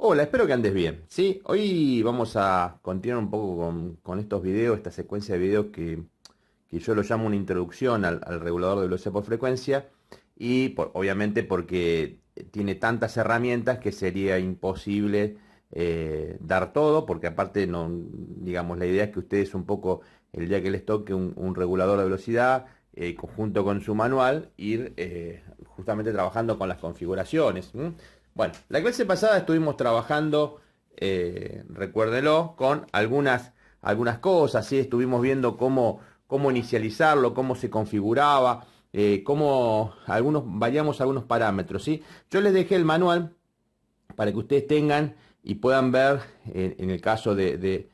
Hola, espero que andes bien, ¿sí? Hoy vamos a continuar un poco con estos videos, esta secuencia de videos que yo lo llamo una introducción al regulador de velocidad por frecuencia y obviamente porque tiene tantas herramientas que sería imposible dar todo, porque aparte no, digamos, la idea es que ustedes un poco, el día que les toque un regulador de velocidad, conjunto con su manual, ir justamente trabajando con las configuraciones. Bueno, la clase pasada estuvimos trabajando, recuérdenlo, con algunas cosas, ¿sí? Estuvimos viendo cómo inicializarlo, cómo se configuraba, variamos algunos parámetros, ¿sí? Yo les dejé el manual para que ustedes tengan y puedan ver, en el caso del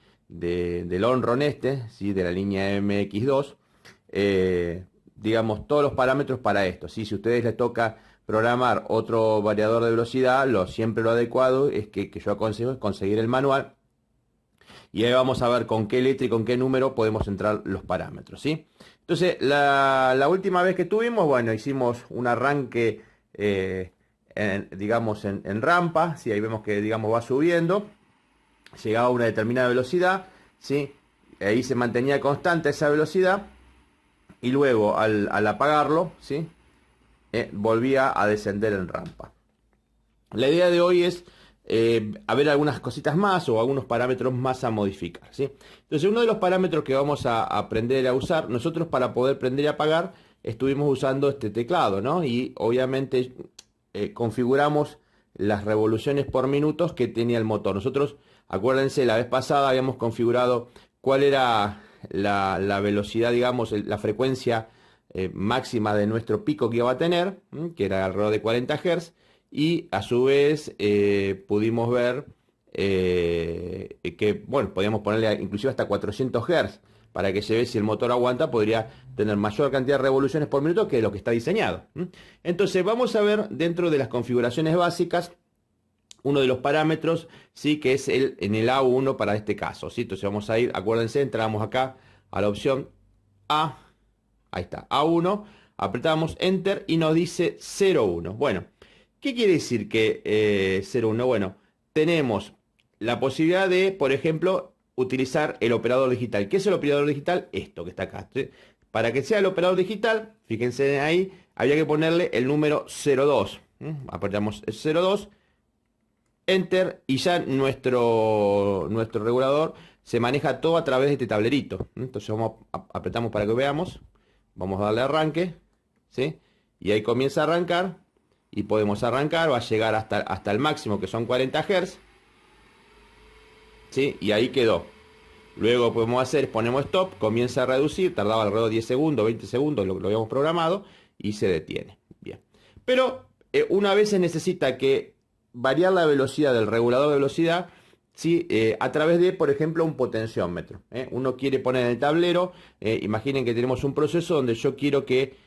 Onron ¿sí? De la línea MX2, digamos, todos los parámetros para esto, ¿sí? Si a ustedes les toca programar otro variador de velocidad, siempre lo adecuado es que yo aconsejo es conseguir el manual y ahí vamos a ver con qué letra y con qué número podemos entrar los parámetros, ¿sí? Entonces, la última vez que tuvimos, bueno, hicimos un arranque, digamos, en rampa, ¿sí? Ahí vemos que, digamos, va subiendo, llegaba a una determinada velocidad, ¿sí? Ahí se mantenía constante esa velocidad y luego al apagarlo, ¿sí? Volvía a descender en rampa. La idea de hoy es a ver algunas cositas más o algunos parámetros más a modificar, ¿sí? Entonces, uno de los parámetros que vamos a aprender a usar, nosotros para poder prender y apagar, estuvimos usando este teclado, ¿no? Y obviamente configuramos las revoluciones por minutos que tenía el motor. Nosotros, acuérdense, la vez pasada habíamos configurado cuál era la velocidad, digamos, la frecuencia máxima de nuestro pico que iba a tener, que era alrededor de 40 Hz, y a su vez pudimos ver que, bueno, podíamos ponerle inclusive hasta 400 Hz, para que se vea si el motor aguanta, podría tener mayor cantidad de revoluciones por minuto que lo que está diseñado. Entonces vamos a ver dentro de las configuraciones básicas, uno de los parámetros, sí, que es en el A1 para este caso, ¿sí? Entonces vamos a ir, acuérdense, entramos acá a la opción A. Ahí está, A1, apretamos Enter y nos dice 01. Bueno, ¿qué quiere decir que 01? Bueno, tenemos la posibilidad de, por ejemplo, utilizar el operador digital. ¿Qué es el operador digital? Esto que está acá. Para que sea el operador digital, fíjense ahí, había que ponerle el número 02. Apretamos el 02, Enter, y ya nuestro regulador se maneja todo a través de este tablerito. Entonces apretamos para que veamos. Vamos a darle arranque, ¿sí? Y ahí comienza a arrancar. Y podemos arrancar, va a llegar hasta el máximo, que son 40 Hz. ¿Sí? Y ahí quedó. Luego podemos hacer, ponemos stop, comienza a reducir, tardaba alrededor de 10 segundos, 20 segundos, lo habíamos programado, y se detiene. Bien. Pero una vez se necesita que variar la velocidad del regulador de velocidad, ¿sí? A través de, por ejemplo, un potenciómetro. Uno quiere poner en el tablero, imaginen que tenemos un proceso donde yo quiero que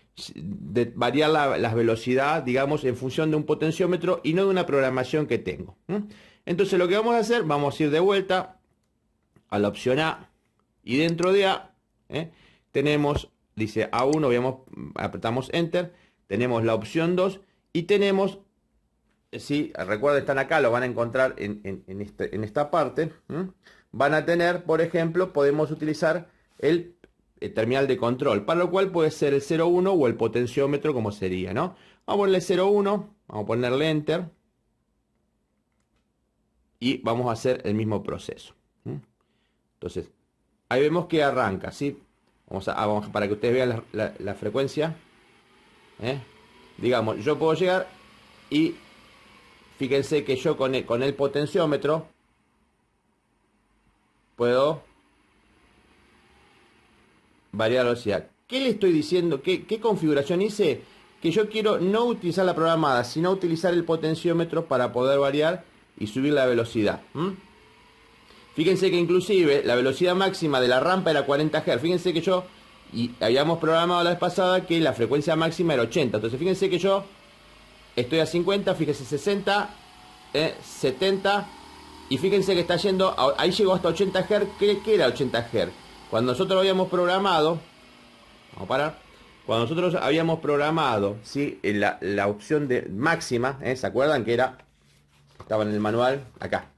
variar la velocidad, digamos, en función de un potenciómetro y no de una programación que tengo. Entonces lo que vamos a hacer, vamos a ir de vuelta a la opción A, y dentro de A tenemos, dice A1, apretamos Enter, tenemos la opción 2 y tenemos, si recuerden, están acá, lo van a encontrar en esta parte. Van a tener, por ejemplo, podemos utilizar el terminal de control, para lo cual puede ser el 01 o el potenciómetro, como sería, ¿no? Vamos a ponerle 01, vamos a ponerle Enter y vamos a hacer el mismo proceso. Entonces, ahí vemos que arranca, ¿sí? Vamos para que ustedes vean la frecuencia. Digamos, yo puedo llegar y fíjense que yo con el potenciómetro puedo variar la velocidad. ¿Qué le estoy diciendo? ¿Qué configuración hice? Que yo quiero no utilizar la programada, sino utilizar el potenciómetro para poder variar y subir la velocidad. Fíjense que inclusive la velocidad máxima de la rampa era 40 Hz. Fíjense que habíamos programado la vez pasada que la frecuencia máxima era 80. Entonces fíjense que yo estoy a 50, fíjense 60, 70, y fíjense que está yendo, ahí llegó hasta 80 Hz. ¿Qué era 80 Hz? Cuando nosotros lo habíamos programado, vamos a parar, cuando nosotros habíamos programado, ¿sí? la opción de máxima, ¿se acuerdan que era Estaba en el manual, acá.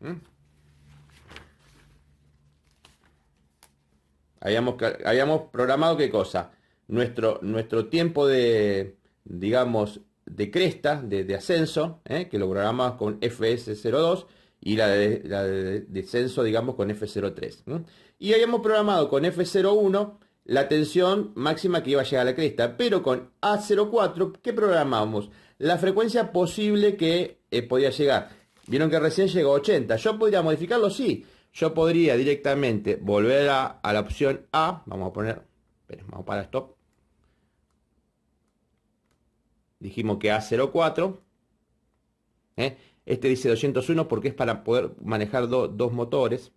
Habíamos programado qué cosa. Nuestro tiempo de, digamos, de cresta, de ascenso, que lo programamos con FS02 y la de descenso, digamos, con F03. Y habíamos programado con F01 la tensión máxima que iba a llegar a la cresta, pero con A04, ¿qué programamos? La frecuencia posible que podía llegar. Vieron que recién llegó a 80. ¿Yo podría modificarlo? Sí. Yo podría directamente volver a la opción A. Vamos a poner, vamos para stop. Dijimos que A04. Este dice 201 porque es para poder manejar dos motores.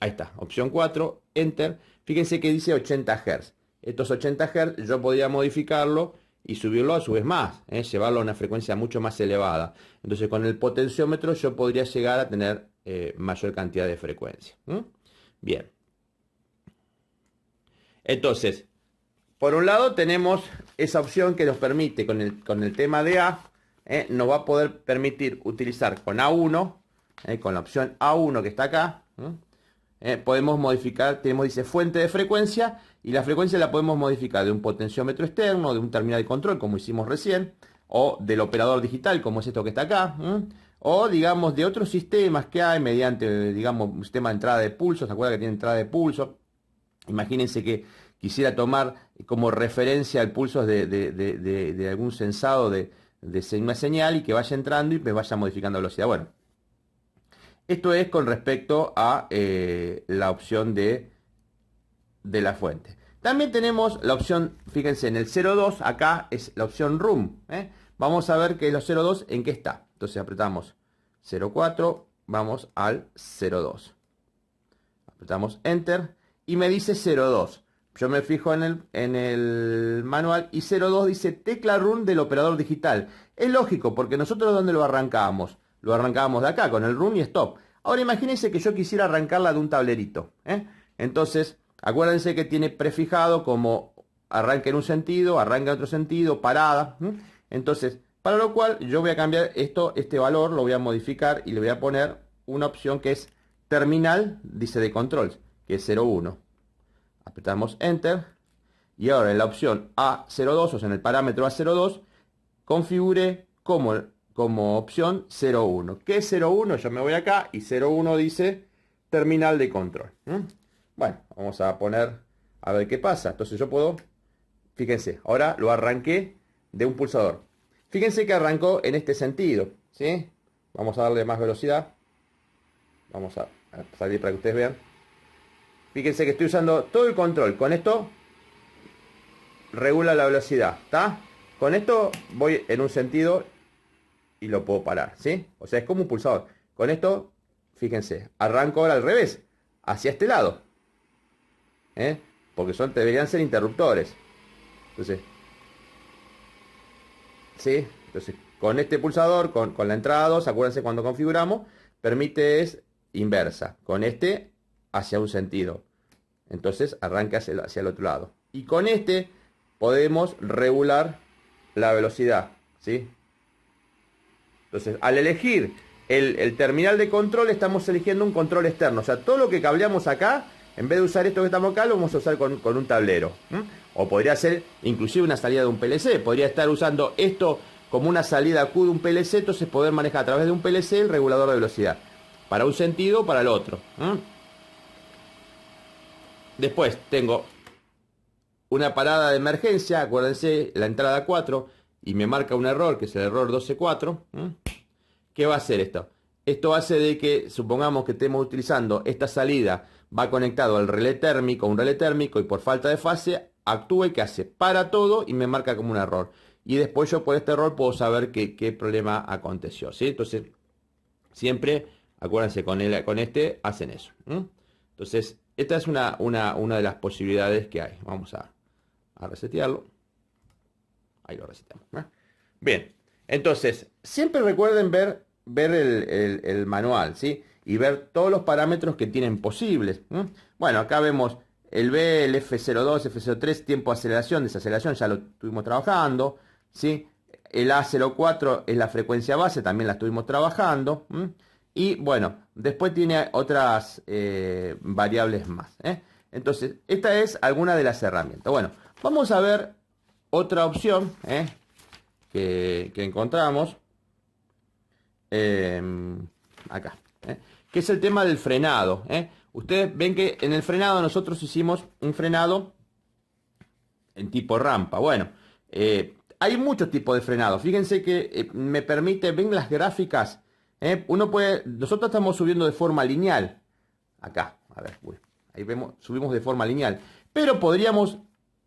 Ahí está, opción 4, Enter. Fíjense que dice 80 Hz. Estos 80 Hz yo podría modificarlo y subirlo a su vez más, llevarlo a una frecuencia mucho más elevada. Entonces con el potenciómetro yo podría llegar a tener mayor cantidad de frecuencia. Bien. Entonces, por un lado tenemos esa opción que nos permite con el tema de A, nos va a poder permitir utilizar con A1, con la opción A1 que está acá, podemos modificar, dice fuente de frecuencia, y la frecuencia la podemos modificar de un potenciómetro externo, de un terminal de control, como hicimos recién, o del operador digital, como es esto que está acá, o digamos de otros sistemas que hay mediante, digamos, un sistema de entrada de pulso. ¿Se acuerdan que tiene entrada de pulso? Imagínense que quisiera tomar como referencia el pulso de algún sensado de una señal y que vaya entrando y me vaya modificando la velocidad. Bueno, esto es con respecto a la opción de la fuente. También tenemos la opción, fíjense, en el 02, acá es la opción Room. Vamos a ver que los 02 en qué está. Entonces apretamos 04, vamos al 02. Apretamos Enter y me dice 02. Yo me fijo en el manual y 02 dice tecla Room del operador digital. Es lógico, porque nosotros ¿dónde lo arrancábamos? Lo arrancábamos de acá, con el Room y Stop. Ahora imagínense que yo quisiera arrancarla de un tablerito. Entonces, acuérdense que tiene prefijado como arranque en un sentido, arranca en otro sentido, parada. Entonces, para lo cual yo voy a cambiar este valor, lo voy a modificar y le voy a poner una opción que es terminal, dice de control, que es 01. Apretamos Enter. Y ahora en la opción A02, o sea en el parámetro A02, configure como opción 01. ¿Qué es 01? Yo me voy acá y 01 dice terminal de control. Bueno, vamos a poner a ver qué pasa. Entonces yo puedo, fíjense, ahora lo arranqué de un pulsador. Fíjense que arrancó en este sentido, ¿sí? Vamos a darle más velocidad. Vamos a salir para que ustedes vean. Fíjense que estoy usando todo el control. Con esto regula la velocidad, ¿está? Con esto voy en un sentido y lo puedo parar, ¿sí? O sea, es como un pulsador. Con esto, fíjense, arranco ahora al revés, hacia este lado. Porque deberían ser interruptores. Entonces, ¿sí? Entonces, con este pulsador, con la entrada 2, acuérdense cuando configuramos, permite es inversa. Con este, hacia un sentido. Entonces, arranca hacia el otro lado. Y con este, podemos regular la velocidad, ¿sí? Entonces, al elegir el terminal de control, estamos eligiendo un control externo. O sea, todo lo que cableamos acá, en vez de usar esto que estamos acá, lo vamos a usar con un tablero. O podría ser inclusive una salida de un PLC. Podría estar usando esto como una salida Q de un PLC, entonces poder manejar a través de un PLC el regulador de velocidad. Para un sentido o para el otro. Después tengo una parada de emergencia, acuérdense, la entrada 4, y me marca un error, que es el error 12.4. ¿Qué va a hacer esto? Esto hace de que, supongamos que estemos utilizando esta salida, va conectado al relé térmico, un relé térmico, y por falta de fase, actúe, que hace, para todo y me marca como un error. Y después yo por este error puedo saber qué problema aconteció, ¿sí? Entonces, siempre, acuérdense, con este hacen eso. Entonces, esta es una de las posibilidades que hay. Vamos a resetearlo. Ahí lo reseteamos. Bien, entonces, siempre recuerden ver el manual, ¿sí? Y ver todos los parámetros que tienen posibles. Bueno, acá vemos el B, el F02, F03, tiempo de aceleración, desaceleración, ya lo estuvimos trabajando, ¿sí? el A04 es la frecuencia base, también la estuvimos trabajando. Y bueno, después tiene otras variables más. Entonces, esta es alguna de las herramientas. Bueno, vamos a ver otra opción que encontramos acá, que es el tema del frenado. Ustedes ven que en el frenado nosotros hicimos un frenado en tipo rampa. Bueno, hay muchos tipos de frenado. Fíjense que me permite, ven las gráficas. Nosotros estamos subiendo de forma lineal. Acá, a ver, ahí vemos, subimos de forma lineal. Pero podríamos,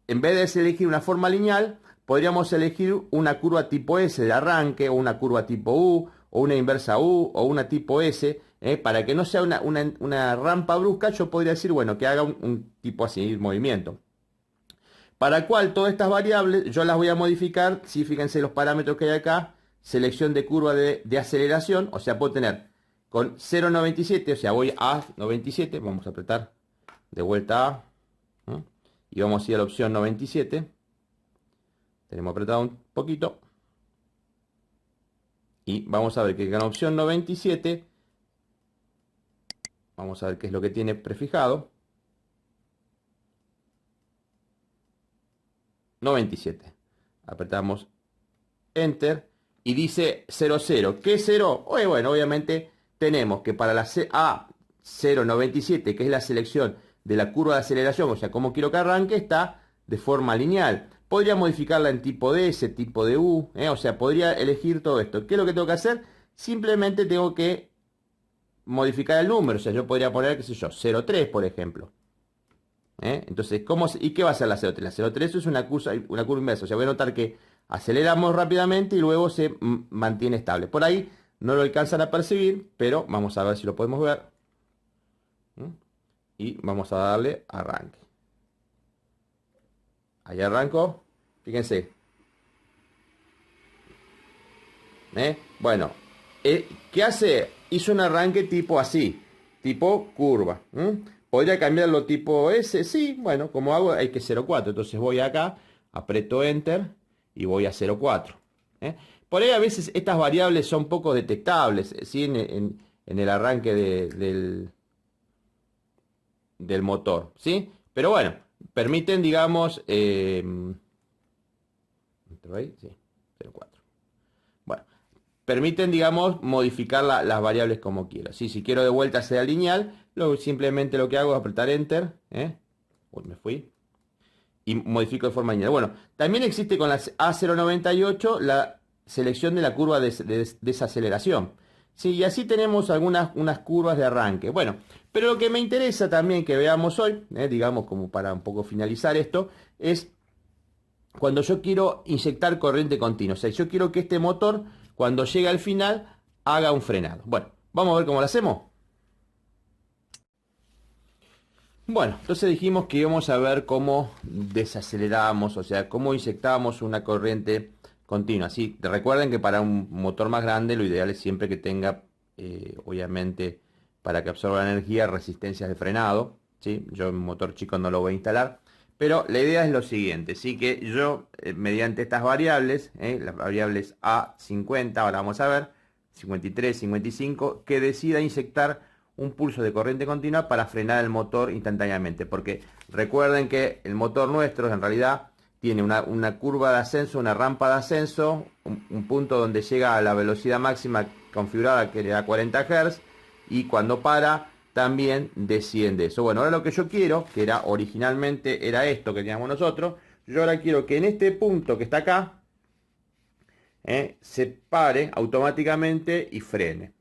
en vez de elegir una forma lineal, podríamos elegir una curva tipo S de arranque, o una curva tipo U, o una inversa U, o una tipo S, para que no sea una rampa brusca. Yo podría decir, bueno, que haga un tipo así, movimiento. Para el cual todas estas variables yo las voy a modificar. Si fíjense los parámetros que hay acá, selección de curva de aceleración, o sea, puedo tener con 0,97, o sea, voy a 97, vamos a apretar de vuelta A, y vamos a ir a la opción 97, tenemos apretado un poquito, y vamos a ver que con la opción 97, vamos a ver qué es lo que tiene prefijado, 97, apretamos Enter, y dice 00. ¿Qué es 0? Bueno, obviamente tenemos que para la A097, que es la selección de la curva de aceleración, o sea, como quiero que arranque, está de forma lineal. Podría modificarla en tipo D, S, tipo de U, o sea, podría elegir todo esto. ¿Qué es lo que tengo que hacer? Simplemente tengo que modificar el número, o sea, yo podría poner, qué sé yo, 03, por ejemplo. Entonces, ¿y qué va a hacer la 03? La 03 es una curva inversa, o sea, voy a notar que aceleramos rápidamente y luego se mantiene estable. Por ahí no lo alcanzan a percibir, pero vamos a ver si lo podemos ver. Y vamos a darle arranque. Ahí arrancó. Fíjense. Bueno, ¿qué hace? Hizo un arranque tipo así, tipo curva. ¿Podría cambiarlo tipo S? Sí, bueno, como hago, hay que 0,4. Entonces voy acá, aprieto Enter y voy a 0,4. Por ahí a veces estas variables son poco detectables, ¿sí? en el arranque del motor, ¿sí? Pero bueno, permiten, digamos, ¿entro ahí? Sí, 0,4. Bueno, permiten, digamos, modificar las variables como quiero, ¿sí? Si quiero de vuelta sea lineal, simplemente lo que hago es apretar Enter, Uy, me fui, y modifico de forma lineal. Bueno, también existe con la A098 la selección de la curva de desaceleración. Sí, y así tenemos unas curvas de arranque. Bueno, pero lo que me interesa también que veamos hoy, digamos como para un poco finalizar esto, es cuando yo quiero inyectar corriente continua. O sea, yo quiero que este motor, cuando llegue al final, haga un frenado. Bueno, vamos a ver cómo lo hacemos. Bueno, entonces dijimos que íbamos a ver cómo desaceleramos, o sea, cómo inyectamos una corriente continua. Sí, recuerden que para un motor más grande lo ideal es siempre que tenga, obviamente, para que absorba la energía, resistencias de frenado. ¿Sí? Yo en un motor chico no lo voy a instalar. Pero la idea es lo siguiente, sí que yo, mediante estas variables, las variables A50, ahora vamos a ver, 53, 55, que decida inyectar un pulso de corriente continua para frenar el motor instantáneamente, porque recuerden que el motor nuestro en realidad tiene una curva de ascenso, una rampa de ascenso, un punto donde llega a la velocidad máxima configurada que le da 40 Hz, y cuando para también desciende eso. Bueno, ahora lo que yo quiero, que era originalmente era esto que teníamos nosotros, yo ahora quiero que en este punto que está acá, se pare automáticamente y frene.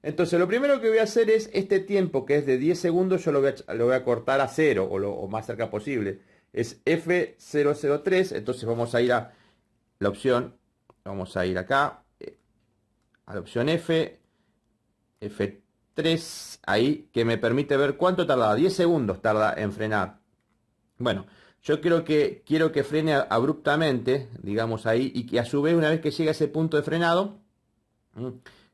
Entonces lo primero que voy a hacer es este tiempo que es de 10 segundos, yo lo voy a cortar a 0 o más cerca posible. Es F003, entonces vamos a ir a la opción, vamos a ir acá, a la opción F3, ahí, que me permite ver cuánto tarda, 10 segundos tarda en frenar. Bueno, yo quiero que frene abruptamente, digamos ahí, y que a su vez una vez que llega a ese punto de frenado,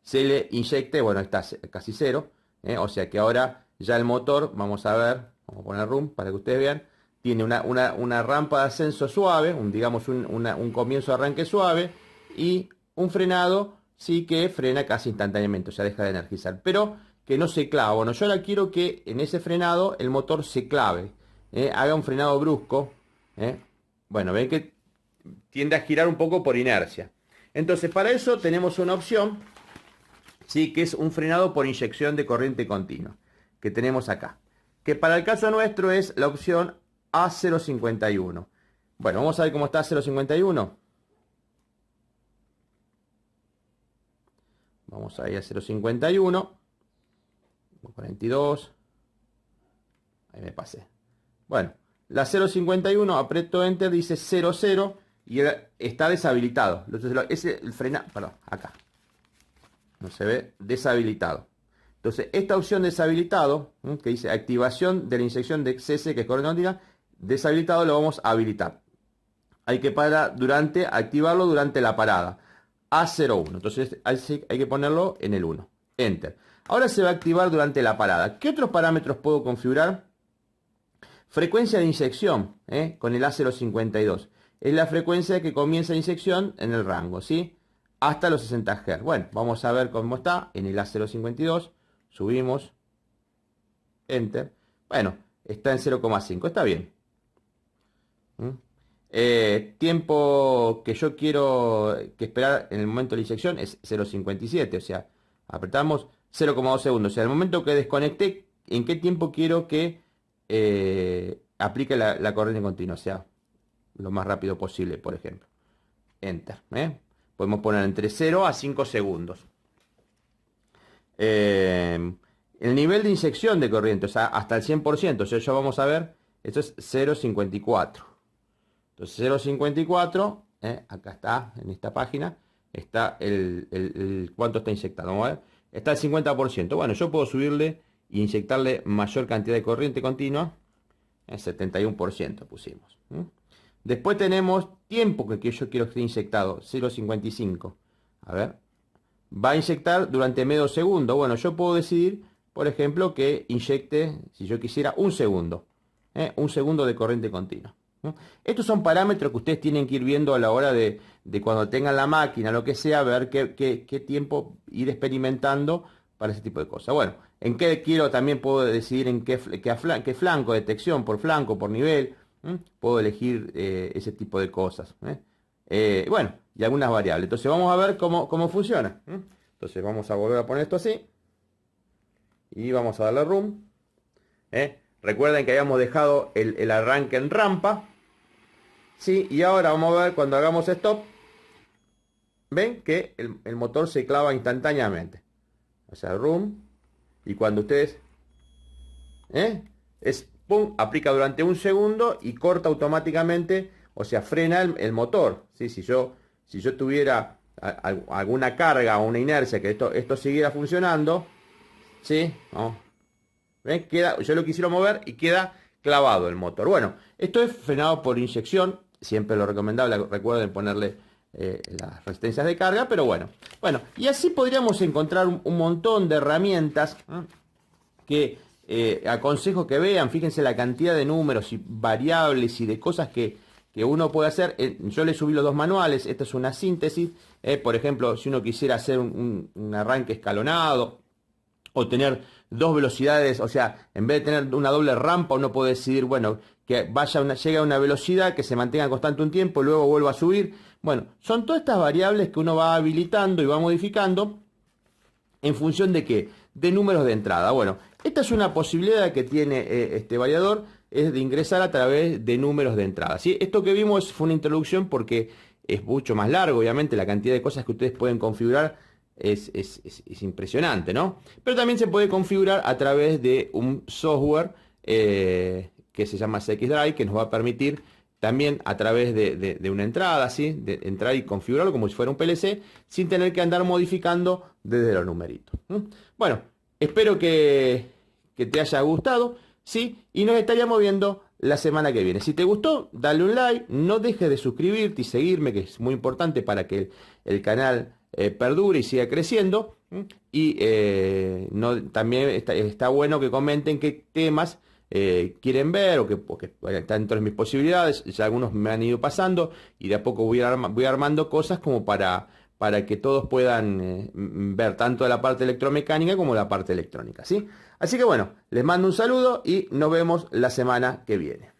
se le inyecte, bueno, está casi 0, o sea que ahora ya el motor, vamos a ver, vamos a poner room para que ustedes vean, tiene una rampa de ascenso suave, digamos un comienzo de arranque suave, y un frenado sí que frena casi instantáneamente, o sea, deja de energizar, pero que no se clava. Bueno, yo ahora quiero que en ese frenado el motor se clave, haga un frenado brusco. Bueno, ven que tiende a girar un poco por inercia. Entonces, para eso tenemos una opción, sí, que es un frenado por inyección de corriente continua, que tenemos acá, que para el caso nuestro es la opción A051. Bueno, vamos a ver cómo está A051. Vamos a ir a 051, 42, ahí me pasé. Bueno, la 051, aprieto Enter, dice 00 y está deshabilitado. Entonces, ese el frena, perdón, acá. No se ve, deshabilitado. Entonces, esta opción deshabilitado, que dice activación de la inyección de CC, que es corriente continua, deshabilitado, lo vamos a habilitar. Hay que activarlo durante la parada. A01. Entonces hay que ponerlo en el 1. Enter. Ahora se va a activar durante la parada. ¿Qué otros parámetros puedo configurar? Frecuencia de inyección, con el A052. Es la frecuencia que comienza la inyección en el rango, ¿sí? Hasta los 60 Hz. Bueno, vamos a ver cómo está en el A052. Subimos. Enter. Bueno, está en 0,5. Está bien. Tiempo que yo quiero que esperar en el momento de la inyección es 0,57, o sea, apretamos 0,2 segundos, o sea, el momento que desconecté, ¿en qué tiempo quiero que aplique la corriente continua? O sea, lo más rápido posible, por ejemplo. Enter. Podemos poner entre 0 a 5 segundos. El nivel de inyección de corriente, o sea, hasta el 100%, o sea, ya vamos a ver, esto es 0,54. Entonces 0,54, acá está, en esta página, está cuánto está inyectado. Vamos a ver, está el 50%. Bueno, yo puedo subirle e inyectarle mayor cantidad de corriente continua, 71% pusimos. Después tenemos tiempo que yo quiero que esté inyectado, 0,55. A ver, va a inyectar durante medio segundo. Bueno, yo puedo decidir, por ejemplo, que inyecte, si yo quisiera, un segundo de corriente continua. Estos son parámetros que ustedes tienen que ir viendo a la hora de cuando tengan la máquina, lo que sea, ver qué tiempo ir experimentando para ese tipo de cosas. Bueno, en qué quiero también puedo decidir en qué flanco, detección, por flanco, por nivel. Puedo elegir ese tipo de cosas. Bueno, y algunas variables. Entonces vamos a ver cómo funciona. Entonces vamos a volver a poner esto así. Y vamos a darle room. Recuerden que habíamos dejado el arranque en rampa. Sí, y ahora vamos a ver cuando hagamos stop. Ven que el motor se clava instantáneamente. O sea, room. Y cuando ustedes... pum, aplica durante un segundo y corta automáticamente. O sea, frena el motor. ¿Sí? Si yo tuviera alguna carga o una inercia que esto siguiera funcionando. ¿Sí? ¿No? ¿Ven? Yo lo quisiera mover y queda clavado el motor. Bueno, esto es frenado por inyección. Siempre lo recomendable, recuerden ponerle las resistencias de carga, pero bueno. Bueno, y así podríamos encontrar un montón de herramientas que aconsejo que vean. Fíjense la cantidad de números y variables y de cosas que uno puede hacer. Yo le subí los dos manuales. Esta es una síntesis. Por ejemplo, si uno quisiera hacer un arranque escalonado o tener dos velocidades, o sea, en vez de tener una doble rampa, uno puede decidir, bueno, que llegue a una velocidad, que se mantenga constante un tiempo, luego vuelva a subir. Bueno, son todas estas variables que uno va habilitando y va modificando en función de qué, de números de entrada. Bueno, esta es una posibilidad que tiene este variador, es de ingresar a través de números de entrada. ¿Sí? Esto que vimos fue una introducción porque es mucho más largo, obviamente, la cantidad de cosas que ustedes pueden configurar es impresionante, ¿no? Pero también se puede configurar a través de un software que se llama CX Drive, que nos va a permitir también a través de una entrada, ¿sí? De entrar y configurarlo como si fuera un PLC, sin tener que andar modificando desde los numeritos. Bueno, espero que te haya gustado, ¿sí? Y nos estaríamos viendo la semana que viene. Si te gustó, dale un like, no dejes de suscribirte y seguirme, que es muy importante para que el canal perdure y siga creciendo. Y también está bueno que comenten qué temas quieren ver o que está dentro de mis posibilidades. Ya algunos me han ido pasando y de a poco voy armando cosas como para que todos puedan ver tanto la parte electromecánica como la parte electrónica, ¿sí? Así que bueno, les mando un saludo y nos vemos la semana que viene.